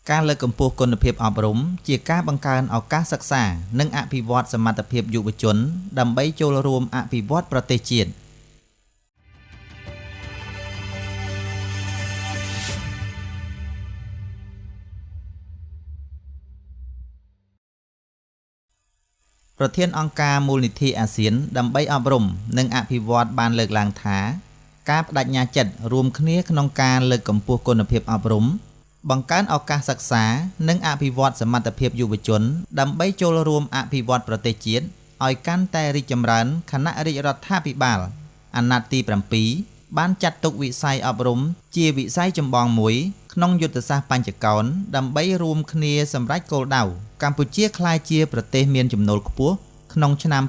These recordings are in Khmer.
ការលើកកម្ពស់គុណភាពអប់រំជាការបង្កើនឱកាសសិក្សានិងអភិវឌ្ឍសមត្ថភាពយុវជនដើម្បីចូលរួមអភិវឌ្ឍប្រទេសជាតិប្រធានអង្គការមូលនិធិអាស៊ានដើម្បីអប់រំនិងអភិវឌ្ឍបានលើកឡើងថាការបដិញ្ញាចិត្តរួមគ្នាក្នុងការលើកកម្ពស់គុណភាពអប់រំបង្កើនឱកាសសិក្សានិងអភិវឌ្ឍសមត្ថភាពយុវជនដើម្បីចូលរួមអភិវឌ្ឍប្រទេសជាតិឲ្យកាន់តែរីកចម្រើនគណៈរាជរដ្ឋាភិបាលអាណត្តិទី7បានចាត់ទុកវិស័យអប់រំជាវិស័យចម្បងមួយក្នុងយុទ្ធសាស្ត្របញ្ចកោណដើម្បីរួមគ្នាសម្រេចគោលដៅកម្ពុជាក្លាយជាប្រទេសមានចំណូលខ្ពស់ក្នុងឆ្នាំ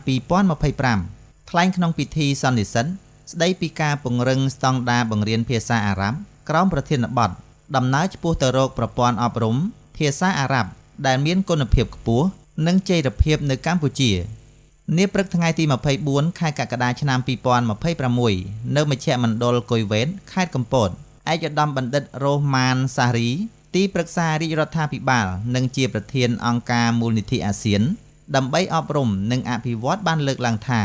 2025ថ្លែងក្នុងពិធីសន្និសីទស្ដីពីការពង្រឹងស្តង់ដារបង្រៀនភាសាអារ៉ាប់ក្រោមប្រធានបទដំណើរឆ្ពោះទៅរកប្រព័ន្ធអប់រំភាសាអារ៉ាប់ដែលមានគុណភាពខ្ពស់និងចីរភាពនៅកម្ពុជានាព្រឹកថ្ងៃទី24ខែកក្កដាឆ្នាំ2026នៅមជ្ឈមណ្ឌលកុយវ៉េតខេត្តកំពតឯកឧត្តមបណ្ឌិតរ៉ូម៉ានសារីទីប្រឹក្សារាជរដ្ឋាភិបាលនិងជាប្រធានអង្គការមូលនិធិអាស៊ានដើម្បីអប់រំនិងអភិវឌ្ឍបានលើកឡើងថា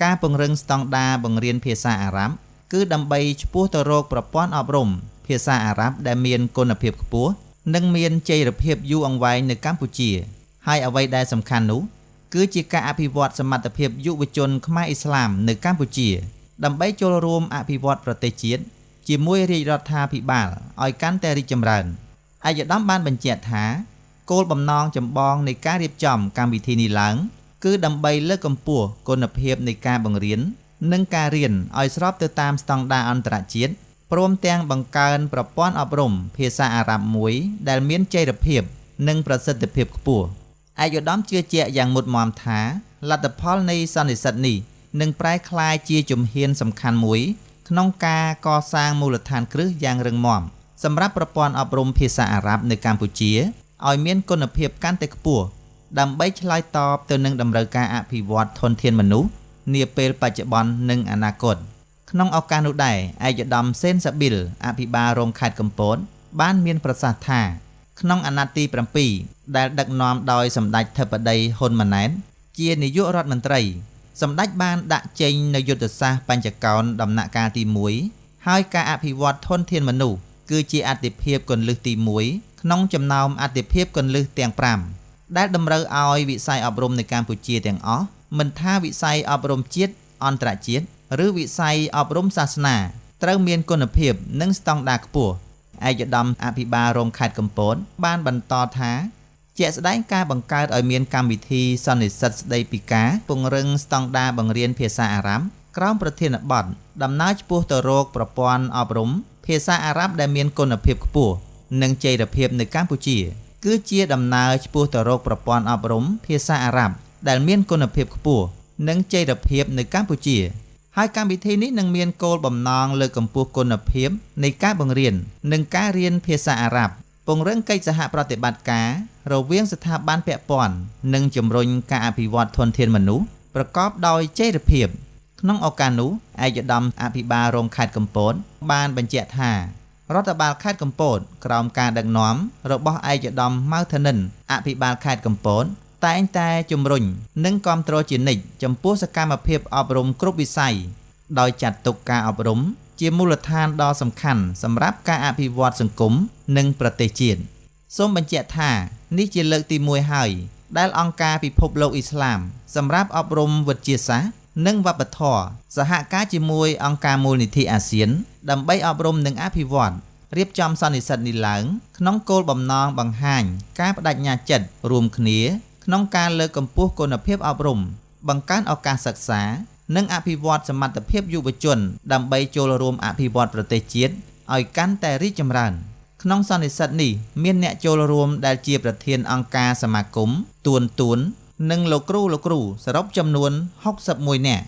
ការពង្រឹងស្តង់ដារបង្រៀនភាសាអារ៉ាប់គឺដើម្បីឆ្ពោះទៅរកប្រព័ន្ធអប់រំភាសាអារ៉ាប់ដែលមានគុណភាពខ្ពស់និងមានចីរភាពយូរអង្វែងនៅកម្ពុជាហើយអ្វីដែលសំខាន់នោះគឺជាការអភិវឌ្ឍសមត្ថភាពយុវជនខ្មែរអ៊ីស្លាមនៅកម្ពុជាដើម្បីចូលរួមអភិវឌ្ឍប្រទេសជាតិជាមួយរាជរដ្ឋាភិបាលឲ្យកាន់តែរីកចម្រើនឯកឧត្តមបានបញ្ជាក់ថាគោលបំណងចម្បងនៃការរៀបចំកម្មវិធីនេះឡើងគឺដើម្បីលើកកម្ពស់គុណភាពនៃការបង្រៀននិងការរៀនឲ្យស្របទៅតាមស្តង់ដារអន្តរជាតិព្រមទាំងបង្កើនប្រព័ន្ធអប់រំភាសាអារ៉ាប់មួយដែលមានចីរភាពនិងប្រសិទ្ធភាពខ្ពស់ឯកឧត្តមជឿជាក់យ៉ាងមុតមាំថាលទ្ធផលនៃសន្និសីទនេះនឹងប្រែក្លាយជាជំហានសំខាន់មួយក្នុងការកសាងមូលដ្ឋានគ្រឹះយ៉ាងរឹងមាំសម្រាប់ប្រព័ន្ធអប់រំភាសាអារ៉ាប់នៅកម្ពុជាឲ្យមានគុណភាពកាន់តែខ្ពស់ដើម្បីឆ្លើយតបទៅនឹងតម្រូវការអភិវឌ្ឍធនធានមនុស្សនាពេលបច្ចុប្បន្ននិងអនាគតក្នុងឱកាសនោះដែរឯកឧត្តមសេនសាប៊ីលអភិបាលរងខេត្តកំពតបានមានប្រសាសន៍ថាក្នុងអាណត្តិទី7ដែលដឹកនាំដោយសម្ដេចធិបតីហ៊ុនម៉ាណែតជានាយករដ្ឋមន្ត្រីសម្ដេចបានដាក់ចេញនូវយុទ្ធសាស្ត្របញ្ចកោណដំណាក់កាលទី1ហើយការអភិវឌ្ឍធនធានមនុស្សគឺជាអាទិភាពគន្លឹះទី1ក្នុងចំណោមអាទិភាពគន្លឹះទាំង5ដែលតម្រូវឲ្យវិស័យអប់រំនៅកម្ពុជាទាំងអស់មិនថាវិស័យអប់រំជាតិអន្តរជាតិឬវិស័យអប់រំសាសនាត្រូវមានគុណភាពនិងស្តង់ដារខ្ពស់ឯកឧត្តមអភិបាលរងខេត្តកំពតបានបន្តថាជាក់ស្ដែងការបង្កើតឲ្យមានកម្មវិធីសន្និសីទស្ដីពីការពង្រឹងស្តង់ដារបង្រៀនភាសាអារ៉ាប់ក្រោមប្រធានបទដំណើរឆ្ពោះទៅរកប្រព័ន្ធអប់រំភាសាអារ៉ាប់ដែលមានគុណភាពខ្ពស់និងចីរភាពនៅកម្ពុជាគឺជាដំណើរឆ្ពោះទៅរកប្រព័ន្ធអប់រំភាសាអារ៉ាប់ដែលមានគុណភាពខ្ពស់និងចីរភាពនៅកម្ពុជាហើយកម្មវិធីនេះនឹងមានគោលបំណងលើកកម្ពស់គុណភាពនៃការបង្រៀននិងការរៀនភាសាអារ៉ាប់ពង្រឹងកិច្ចសហប្រតិបត្តិការរវាងស្ថាប័នពាក់ព័ន្ធនិងជំរុញការអភិវឌ្ឍធនធានមនុស្សប្រកបដោយចីរភាពក្នុងឱកាសនោះឯកឧត្តមអភិបាលរងខេត្តកំពតបានបញ្ជាក់ថារដ្ឋបាលខេត្តកំពតក្រោមការដឹកនាំរបស់ឯកឧត្តមម៉ៅថានិនអភិបាលខេត្តកំពតតែងតែជំរុញនិងគាំទ្រជានិច្ចចំពោះសកម្មភាពអប់រំគ្រប់វិស័យដោយចាត់ទុកការអប់រំជាមូលដ្ឋានដ៏សំខាន់សម្រាប់ការអភិវឌ្ឍសង្គមនិងប្រទេសជាតិសូមបញ្ជាក់ថានេះជាលើកទី1ហើយដែលអង្គការពិភពលោកអ៊ីស្លាមសម្រាប់អប់រំវិទ្យាសាស្ត្រនិងវប្បធម៌សហការជាមួយអង្គការមូលនិធិអាស៊ានដើម្បីអប់រំនិងអភិវឌ្ឍរៀបចំសន្និសីទនេះឡើងក្នុងគោលបំណងបង្ហាញការបដិញ្ញាចិត្តរួមគ្នាក្នុងការលើកកម្ពស់គុណភាពអប់រំបង្កើនឱកាសសិក្សានិងអភិវឌ្ឍសមត្ថភាពយុវជនដើម្បីចូលរួមអភិវឌ្ឍប្រទេសជាតិឲ្យកាន់តែរីកចម្រើនក្នុងសន្និសីទនេះមានអ្នកចូលរួមដែលជាប្រធានអង្គការសមាគមទួននិងលោកគ្រូសរុបចំនួន61នាក់